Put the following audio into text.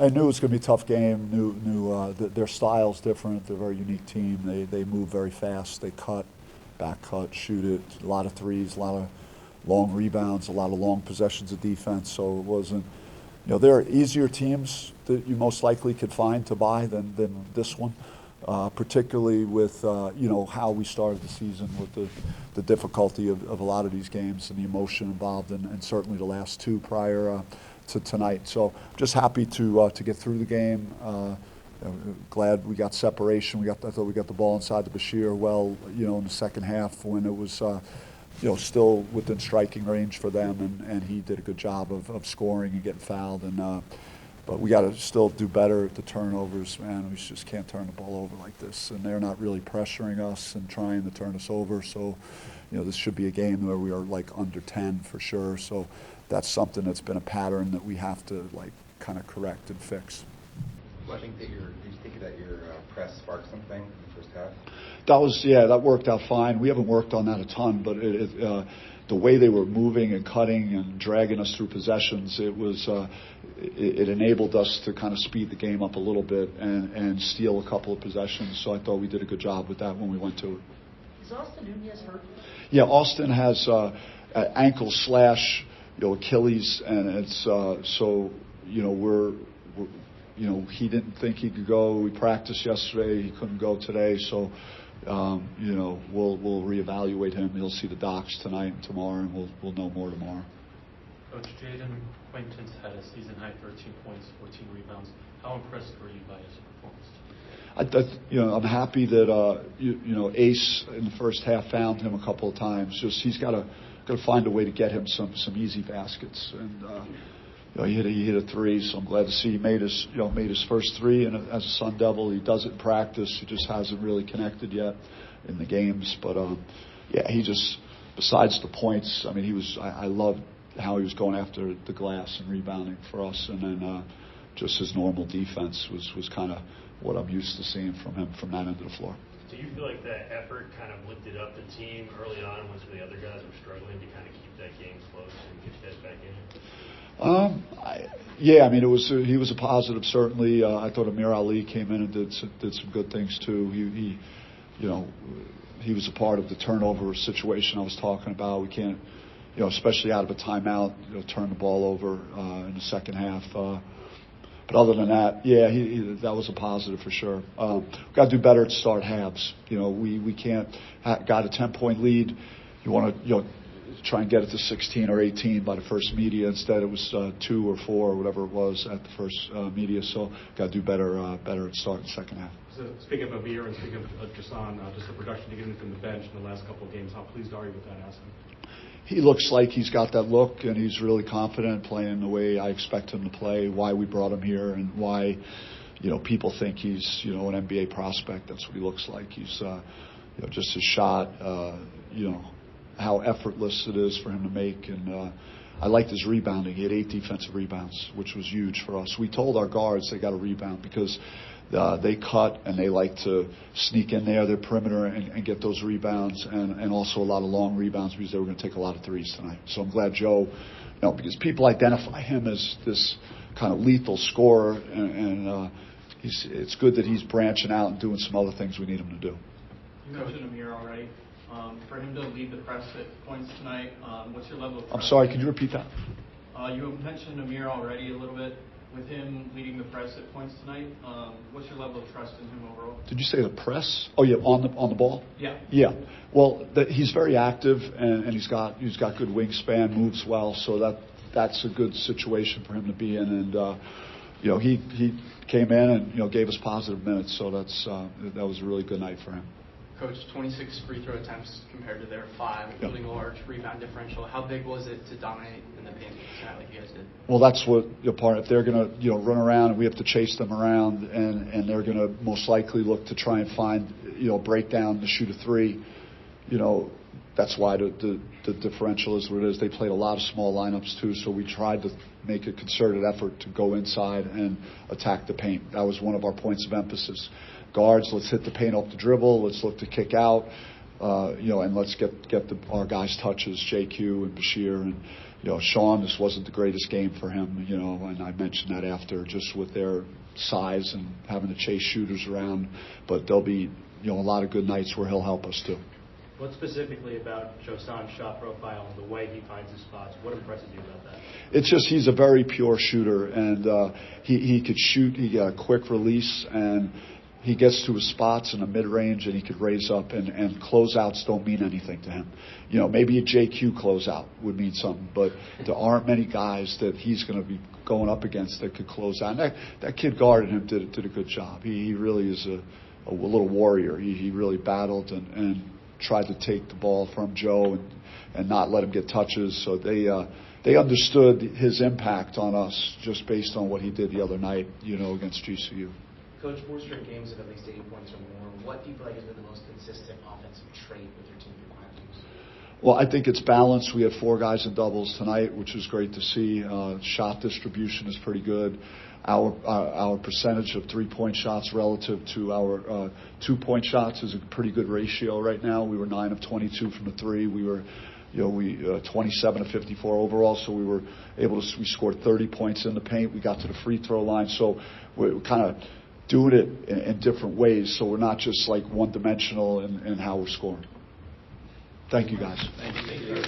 I knew it was going to be a tough game. Knew their style's different. They're a very unique team. They move very fast. They cut, back cut, shoot it. A lot of threes, a lot of long rebounds, a lot of long possessions of defense. So it wasn't. There are easier teams that you most likely could find to buy than this one, particularly with how we started the season with the difficulty of a lot of these games and the emotion involved, and certainly the last two prior to tonight. So I'm just happy to get through the game. Glad we got separation. I thought we got the ball inside the Bashir well, in the second half when it was still within striking range for them, and he did a good job of scoring and getting fouled. But we got to still do better at the turnovers, man. We just can't turn the ball over like this, and they're not really pressuring us and trying to turn us over. So, this should be a game where we are like under 10 for sure. So that's something that's been a pattern that we have to kind of correct and fix. Well, I think that did you think that your press sparked something in the first half? That worked out fine. We haven't worked on that a ton, but the way they were moving and cutting and dragging us through possessions, it enabled us to kind of speed the game up a little bit and steal a couple of possessions. So I thought we did a good job with that when we went to it. Is Austin Nunez hurt? Yeah, Austin has ankle slash Achilles, and it's he didn't think he could go. We practiced yesterday. He couldn't go today. So, we'll reevaluate him. He'll see the docs tonight and tomorrow, and we'll know more tomorrow. Coach, Jaden Quaintance had a season-high 13 points, 14 rebounds. How impressed were you by his performance? I'm happy that Ace in the first half found him a couple of times. Just he's got to find a way to get him some easy baskets, and he hit a three. So I'm glad to see he made his first three. And as a Sun Devil, he does it in practice. He just hasn't really connected yet in the games. But he just, besides the points, I mean, I loved how he was going after the glass and rebounding for us, and then just his normal defense was kind of what I'm used to seeing from him from that end of the floor. Do you feel like that effort kind of lifted up the team early on once the other guys were struggling to kind of keep that game close and get you guys back in? He was a positive certainly. I thought Amir Ali came in and did some good things too. He was a part of the turnover situation I was talking about. We can't, especially out of a timeout, turn the ball over in the second half. But other than that, that was a positive for sure. We've got to do better at start halves. We can't got a 10-point lead. You want to try and get it to 16 or 18 by the first media. Instead, it was 2 or 4 or whatever it was at the first media. So got to do better at starting the second half. So speaking of Amir and speaking of Jason, just the production to get him from the bench in the last couple of games, how pleased are you with that aspect? He looks like he's got that look, and he's really confident playing the way I expect him to play, why we brought him here, and why, people think he's, an NBA prospect. That's what he looks like. He's, just his shot, how effortless it is for him to make. And I liked his rebounding. He had 8 defensive rebounds, which was huge for us. We told our guards they got to rebound because they cut and they like to sneak in there, their perimeter, and get those rebounds, and also a lot of long rebounds because they were going to take a lot of threes tonight. So I'm glad Joe, because people identify him as this kind of lethal scorer, and it's good that he's branching out and doing some other things we need him to do. You mentioned Amir already. For him to lead the press at points tonight, what's your level of trust? I'm sorry, could you repeat that? You mentioned Amir already a little bit. With him leading the press at points tonight, what's your level of trust in him overall? Did you say the press? Oh yeah, on the ball. Yeah. Yeah. Well, he's very active and he's got good wingspan, moves well, so that's a good situation for him to be in. And he came in and gave us positive minutes, so that was a really good night for him. Coach, 26 free throw attempts compared to their 5, including a large rebound differential. How big was it to dominate in the paint tonight like you guys did? Well, that's what part. If they're going to run around and we have to chase them around, and they're going to most likely look to try and find break down to shoot a 3. That's why the differential is what it is. They played a lot of small lineups too, so we tried to make a concerted effort to go inside and attack the paint. That was one of our points of emphasis. Guards, let's hit the paint off the dribble. Let's look to kick out, and let's get our guys touches, JQ and Bashir, and Sean, this wasn't the greatest game for him, and I mentioned that after, just with their size and having to chase shooters around. But there'll be, a lot of good nights where he'll help us too. What specifically about Josan's shot profile and the way he finds his spots? What impresses you about that? It's just he's a very pure shooter, and he could shoot. He got a quick release, and he gets to his spots in the mid-range, and he could raise up, and closeouts don't mean anything to him. Maybe a JQ closeout would mean something, but there aren't many guys that he's going to be going up against that could close out. And that kid guarding him did a good job. He really is a little warrior. He really battled and tried to take the ball from Joe and not let him get touches. So they understood his impact on us just based on what he did the other night, against GCU. Coach, 4 straight games of at least 80 points or more. What do you feel like has been the most consistent offensive trait with your team through 5 games? Well, I think it's balance. We had 4 guys in doubles tonight, which was great to see. Shot distribution is pretty good. Our percentage of 3-point shots relative to our 2-point shots is a pretty good ratio right now. We were 9 of 22 from the 3. We were 27 of 54 overall, so we were able to. We scored 30 points in the paint. We got to the free throw line, so we're kind of doing it in different ways. So we're not just like one-dimensional in how we're scoring. Thank you, guys. Thank you.